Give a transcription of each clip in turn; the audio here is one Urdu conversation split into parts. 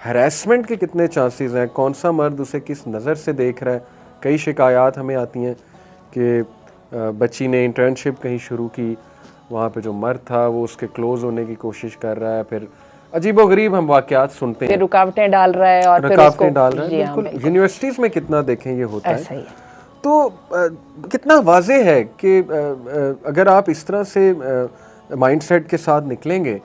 ہراسمنٹ کے کتنے چانسز ہیں, کون سا مرد اسے کس نظر سے دیکھ رہا ہے. کئی شکایات ہمیں آتی ہیں کہ بچی نے انٹرنشپ کہیں شروع کی, وہاں پہ جو مرد تھا وہ اس کے کلوز ہونے کی کوشش کر رہا ہے, پھر عجیب و غریب ہم واقعات سنتے ہیں, رکاوٹیں ڈال رہا ہے, اور رکاوٹیں ڈال رہا ہے. بالکل یونیورسٹیز میں کتنا دیکھیں یہ ہوتا ہے. تو کتنا واضح ہے کہ اگر آپ اس طرح سے مائنڈ سیٹ کے ساتھ نکلیں گے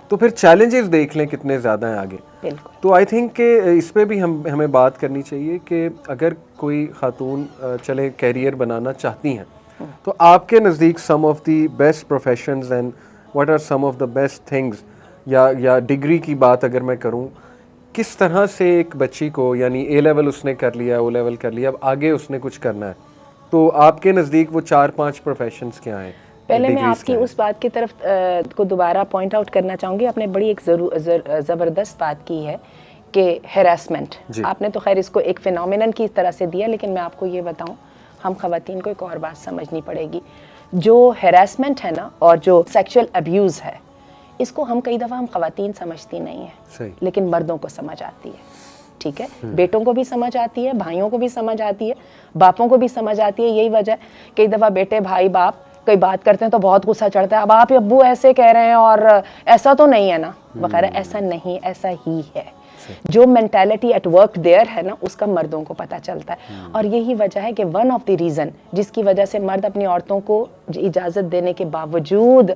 تو پھر چیلنجز دیکھ لیں کتنے زیادہ ہیں آگے. تو آئی تھنک کہ اس پہ بھی ہمیں بات کرنی چاہیے کہ اگر کوئی خاتون چلے کیریئر بنانا چاہتی ہیں تو آپ کے نزدیک some of the best professions and what are some of the best things, یا ڈگری کی بات اگر میں کروں, کس طرح سے ایک بچی کو, یعنی اے لیول اس نے کر لیا, او لیول کر لیا, اب آگے اس نے کچھ کرنا ہے, تو آپ کے نزدیک وہ 4-5 پروفیشنز کیا ہیں؟ پہلے میں آپ کی اس بات کی طرف کو دوبارہ پوائنٹ آؤٹ کرنا چاہوں گی. آپ نے بڑی ایک زبردست بات کی ہے کہ ہیراسمنٹ, آپ نے تو خیر اس کو ایک فینومینن کی طرح سے دیا, لیکن میں آپ کو یہ بتاؤں, ہم خواتین کو ایک اور بات سمجھنی پڑے گی. جو ہیراسمنٹ ہے نا, اور جو سیکشل ابیوز ہے, اس کو ہم کئی دفعہ ہم خواتین سمجھتی نہیں ہیں, لیکن مردوں کو سمجھ آتی ہے. ٹھیک ہے, بیٹوں کو بھی سمجھ آتی ہے, بھائیوں کو بھی سمجھ آتی ہے, باپوں کو بھی سمجھ آتی ہے. یہی وجہ ہے کئی دفعہ بیٹے بھائی باپ کوئی بات کرتے ہیں تو بہت غصہ چڑھتا ہے, اب آپ ابو ایسے کہہ رہے ہیں اور ایسا تو نہیں ہے نا وغیرہ. ایسا نہیں, ایسا ہی ہے. جو مینٹالٹی ایٹ ورک دیئر ہے نا, اس کا مردوں کو پتہ چلتا ہے. اور یہی وجہ ہے کہ ون آف دی ریزن جس کی وجہ سے مرد اپنی عورتوں کو اجازت دینے کے باوجود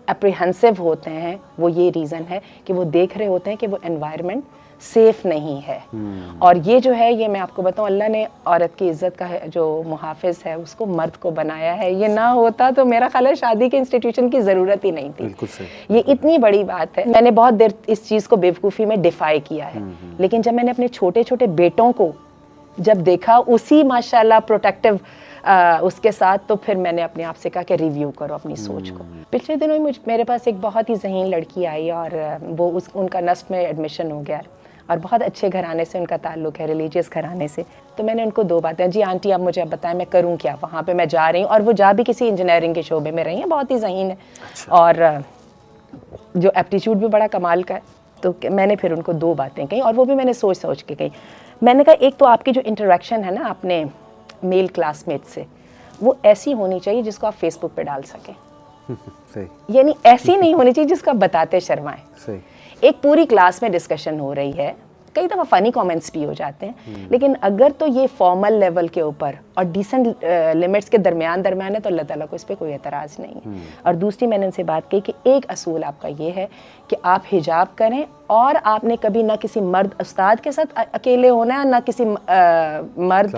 اپریہنسو ہوتے ہیں, وہ یہ ریزن ہے کہ وہ دیکھ رہے ہوتے ہیں کہ وہ انوائرمنٹ سیف نہیں ہے. اور یہ جو ہے, یہ میں آپ کو بتاؤں, اللہ نے عورت کی عزت کا جو محافظ ہے اس کو مرد کو بنایا ہے. یہ نہ ہوتا تو میرا خیال ہے شادی کے انسٹیٹیوشن کی ضرورت ہی نہیں تھی. یہ اتنی بڑی بات ہے. میں نے بہت دیر اس چیز کو بیوقوفی میں ڈیفائی کیا ہے, لیکن جب میں نے اپنے چھوٹے چھوٹے بیٹوں کو جب دیکھا اسی ماشاءاللہ پروٹیکٹیو اس کے ساتھ, تو پھر میں نے اپنے آپ سے کہا کہ ریویو کرو اپنی سوچ کو. پچھلے دنوں میرے پاس ایک بہت ہی ذہین لڑکی آئی, اور وہ ان کا نسٹ میں ایڈمیشن ہو گیا, اور بہت اچھے گھرانے سے ان کا تعلق ہے, ریلیجیس گھرانے سے. تو میں نے ان کو 2 باتیں, جی آنٹی آپ مجھے اب بتائیں میں کروں کیا, وہاں پہ میں جا رہی ہوں, اور وہ جا بھی کسی انجینئرنگ کے شعبے میں رہی ہیں, بہت ہی ذہین ہے, اور جو ایپٹیچیوڈ بھی بڑا کمال کا ہے. تو میں نے پھر ان کو 2 باتیں کہیں, اور وہ بھی میں نے سوچ کے کہیں. میں نے کہا ایک تو آپ کی جو انٹریکشن ہے نا اپنے میل کلاس میٹ سے, وہ ایسی ہونی چاہیے جس کو آپ فیس بک پہ ڈال سکیں. یعنی ایسی نہیں ہونی چاہیے جس کو آپ بتاتے شرمائیں. ایک پوری کلاس میں ڈسکشن ہو رہی ہے, کئی دفعہ فنی کامنٹس بھی ہو جاتے ہیں, لیکن اگر تو یہ فارمل لیول کے اوپر اور ڈیسنٹ لمٹس کے درمیان ہے تو اللہ تعالیٰ کو اس پہ کوئی اعتراض نہیں ہے. اور دوسری میں نے ان سے بات کہی کہ ایک اصول آپ کا یہ ہے کہ آپ حجاب کریں, اور آپ نے کبھی نہ کسی مرد استاد کے ساتھ اکیلے ہونا ہے, نہ کسی مرد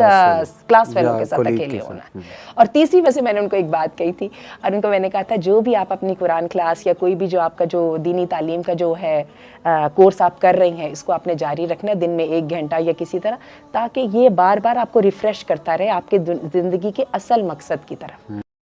کلاس فیلو کے ساتھ اکیلے ہونا ہے. اور تیسری وجہ میں نے ان کو ایک بات کہی تھی, اور ان کو میں نے کہا تھا جو بھی آپ اپنی قرآن کلاس یا کوئی بھی جو آپ کا جو دینی تعلیم کا جو ہے کورس آپ کر رہی ہیں, اس کو آپ نے جاری رکھنا ہے دن میں 1 گھنٹہ یا کسی طرح, تاکہ یہ بار بار آپ کو ریفریش کرتا رہے آپ کے زندگی کے اصل مقصد کی طرف.